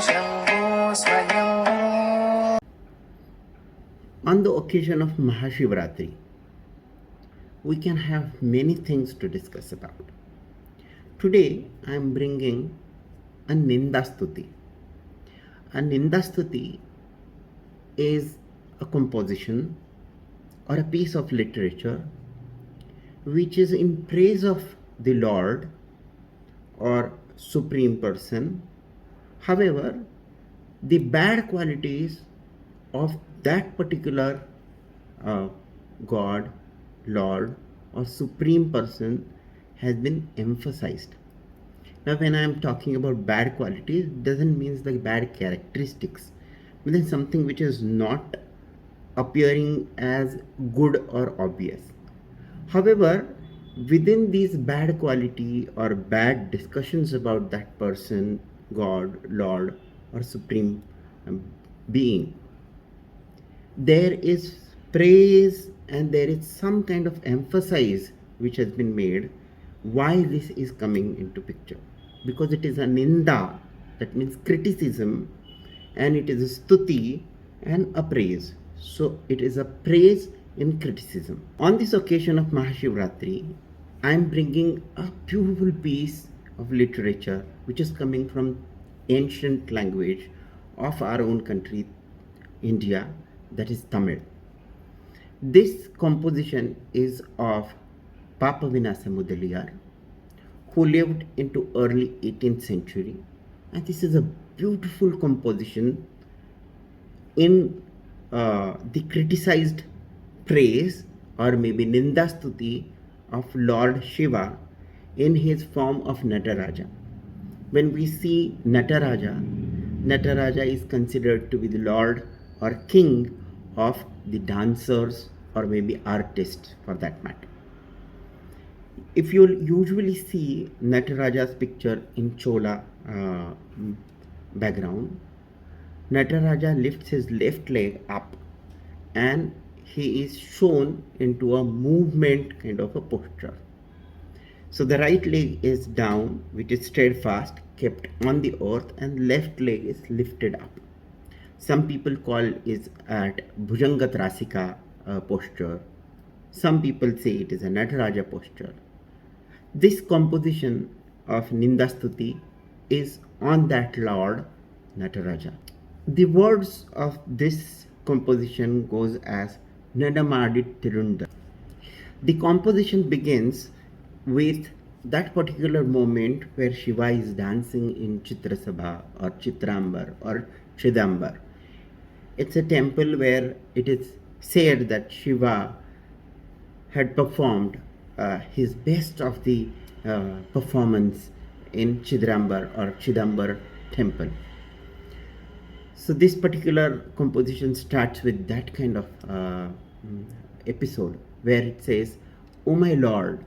Shambho Swayambho. On the occasion of Mahashivratri, we can have many things to discuss about. Today, I am bringing a Nindastuti. A Nindastuti is a composition or a piece of literature which is in praise of the Lord or Supreme Person. However, the bad qualities of that particular God, Lord, or Supreme Person has been emphasized. Now, when I am talking about bad qualities, it doesn't mean the bad characteristics, but then something which is not appearing as good or obvious. However, within these bad quality or bad discussions about that person, God, Lord, or Supreme Being, there is praise and there is some kind of emphasis which has been made why this is coming into picture, because it is a ninda, that means criticism, and it is a stuti and a praise. So it is a praise in criticism. On this occasion of Mahashivratri, I am bringing a beautiful piece of literature which is coming from ancient language of our own country, India, that is Tamil. This composition is of Papa Vinasa Mudaliar, who lived into early 18th century, and this is a beautiful composition in the criticized praise or maybe Nindastuti of Lord Shiva in his form of Nataraja. When we see Nataraja, Nataraja is considered to be the Lord or King of the dancers or maybe artists for that matter. If you usually see Nataraja's picture in Chola background, Nataraja lifts his left leg up and he is shown into a movement kind of a posture. So the right leg is down, which is steadfast, kept on the earth, and left leg is lifted up. Some people call it at Bhujanga Trasika posture. Some people say it is a Nataraja posture. This composition of Nindastuti is on that Lord Nataraja. The words of this composition goes as Nadamadit Tirunda. The composition begins with that particular moment where Shiva is dancing in Chitrasabha or Chitrambar or Chidambar. It's a temple where it is said that Shiva had performed his best of the performance in Chidambar or Chidambar temple. So this particular composition starts with that kind of episode where it says, "O my Lord,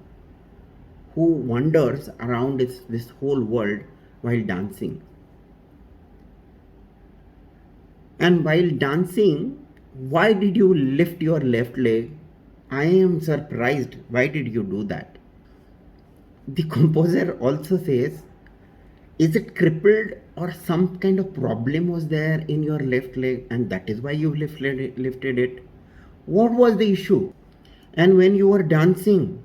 who wanders around this whole world while dancing. And while dancing, why did you lift your left leg? I am surprised. Why did you do that?" The composer also says, is it crippled or some kind of problem was there in your left leg and that is why you lifted it? What was the issue? And when you were dancing,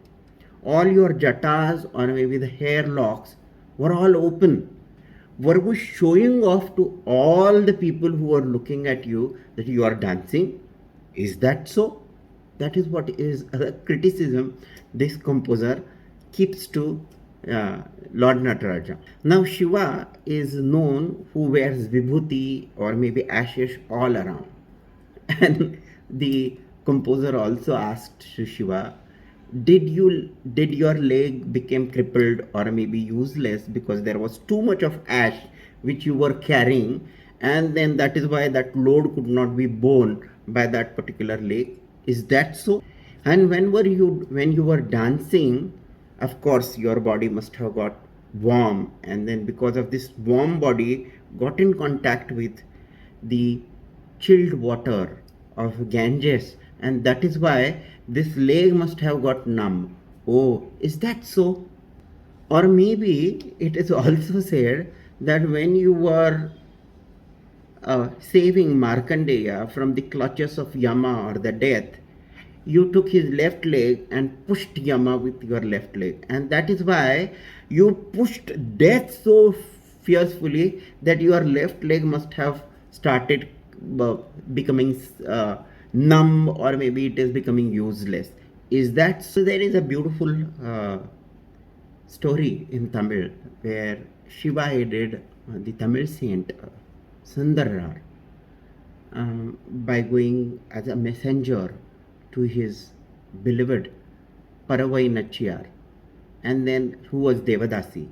all your jatas or maybe the hair locks were all open. Were you showing off to all the people who are looking at you that you are dancing? Is that so? That is what is a criticism this composer keeps to Lord Nataraja. Now Shiva is known who wears vibhuti or maybe ashes all around. And the composer also asked Shiva, did your leg become crippled or maybe useless because there was too much of ash which you were carrying, and then that is why that load could not be borne by that particular leg? Is that so? And when you were dancing, of course your body must have got warm, and then because of this warm body got in contact with the chilled water of Ganges, and that is why this leg must have got numb. Oh, is that so? Or maybe it is also said that when you were saving Markandeya from the clutches of Yama or the death, you took his left leg and pushed Yama with your left leg. And that is why you pushed death so fiercely that your left leg must have started uh, becoming numb, or maybe it is becoming useless. Is that so? There is a beautiful story in Tamil where Shiva aided the Tamil saint Sundarar by going as a messenger to his beloved Paravai Nachiyar, and then who was Devadasi.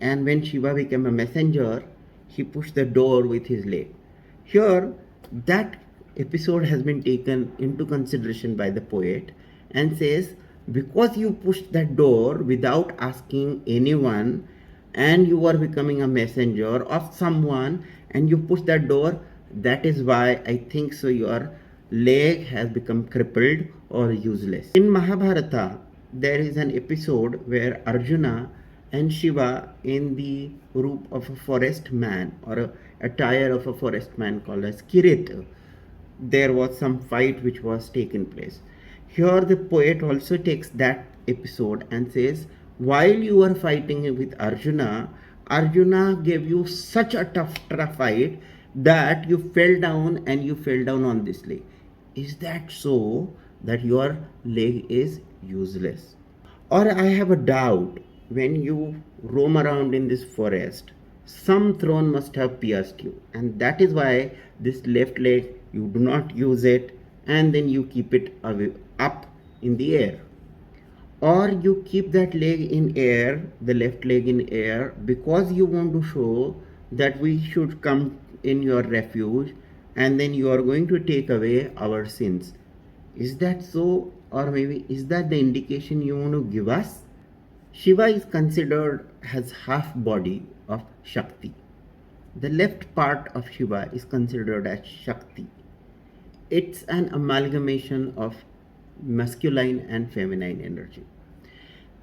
And when Shiva became a messenger, he pushed the door with his leg. Here, that episode has been taken into consideration by the poet and says, because you pushed that door without asking anyone, and you are becoming a messenger of someone, and you push that door, that is why I think so your leg has become crippled or useless. In Mahabharata, there is an episode where Arjuna and Shiva, in the roop of a forest man or a attire of a forest man called as Kirit, there was some fight which was taken place. Here the poet also takes that episode and says, while you were fighting with Arjuna, Arjuna gave you such a tough fight that you fell down, and you fell down on this leg. Is that so that your leg is useless? Or I have a doubt, when you roam around in this forest, some thorn must have pierced you, and that is why this left leg you do not use it, and then you keep it away, up in the air. Or you keep that leg in air, the left leg in air, because you want to show that we should come in your refuge, and then you are going to take away our sins. Is that so? Or maybe is that the indication you want to give us? Shiva is considered as half body of Shakti. The left part of Shiva is considered as Shakti. It's an amalgamation of masculine and feminine energy.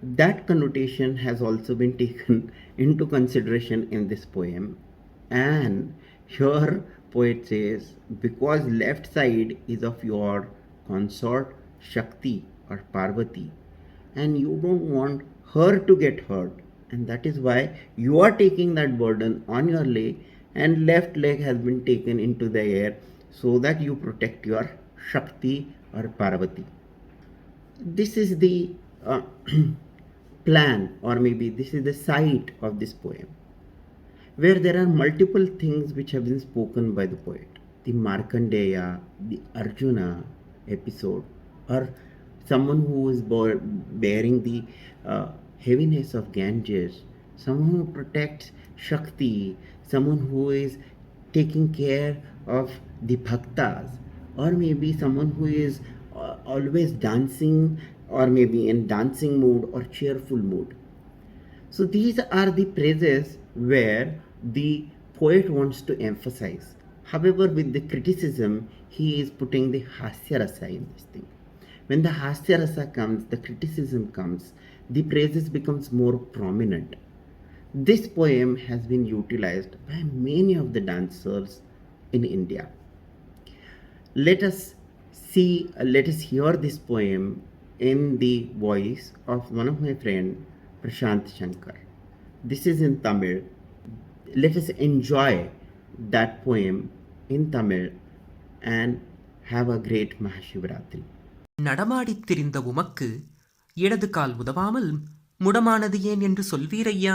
That connotation has also been taken into consideration in this poem, and here poet says, because left side is of your consort Shakti or Parvati, and you don't want her to get hurt, and that is why you are taking that burden on your leg, and left leg has been taken into the air so that you protect your Shakti or Parvati. This is the plan, or maybe this is the site of this poem, where there are multiple things which have been spoken by the poet. The Markandeya, the Arjuna episode, or someone who is bearing the heaviness of Ganges, someone who protects Shakti, someone who is taking care of the bhaktas, or maybe someone who is always dancing, or maybe in dancing mood or cheerful mood. So these are the praises where the poet wants to emphasize. However, with the criticism, he is putting the hasya rasa in this thing. When the hasya rasa comes, the criticism comes, the praises becomes more prominent. This poem has been utilized by many of the dancers in India. Let us hear this poem in the voice of one of my friend, Prashant Shankar. This is in Tamil. Let us enjoy that poem in Tamil and have a great Mahashivratri. நடமாடித் திரிந்த உமக்கு இடது கால் உதவாமல் முடமானது ஏன் என்று சொல்வீரையா?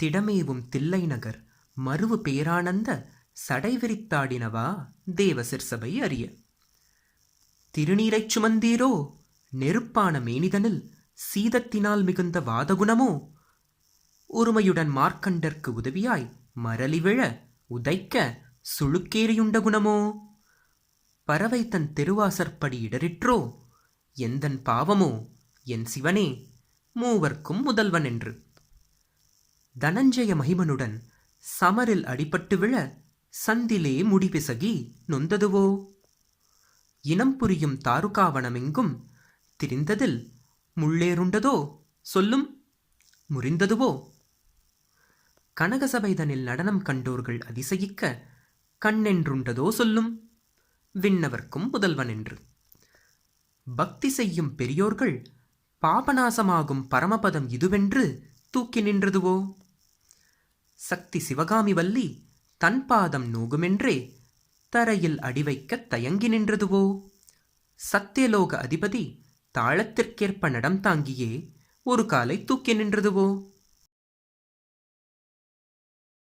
திடமேவும் தில்லை நகர் மருவு பேரானந்த சடைவிரித்தாடினவா தேவ சிற்சபை அறிய. திருநீரைச் சுமந்தீரோ நெருப்பான மேனிதனில் சீதத்தினால் மிகுந்த வாதகுணமோ? ஒருமையுடன் மார்க்கண்டற்கு உதவியாய் மரளி விழ உதைக்க சுழுக்கேறியுண்ட குணமோ? பறவை தன் தெருவாசற்படி இடறிற்றோ? எந்தன் பாவமோ என் சிவனே மூவர்க்கும் முதல்வன் என்று. தனஞ்சய மகிமனுடன் சமரில் அடிபட்டு விழ சந்திலே முடிபிசகி நொந்ததுவோ? இனம் புரியும் தாருகாவனமெங்கும் திரிந்ததில் முள்ளேறுண்டதோ? சொல்லும் முறிந்ததுவோ? கனகசபைதனில் நடனம் கண்டோர்கள் அதிசயிக்க கண்ணென்றுண்டதோ சொல்லும் விண்ணவர்க்கும் முதல்வன் என்று. பக்தி செய்யும் பெரியோர்கள் பாபநாசமாகும் பரமபதம் இதுவென்று தூக்கி நின்றதுவோ? சக்தி சிவகாமி வல்லி தன் பாதம் நோகுமென்றே தரையில் அடிவைக்கத் தயங்கி நின்றதுவோ? சத்தியலோக அதிபதி தாளத்திற்கேற்ப நடம் தாங்கியே ஒரு காலை தூக்கி நின்றதுவோ?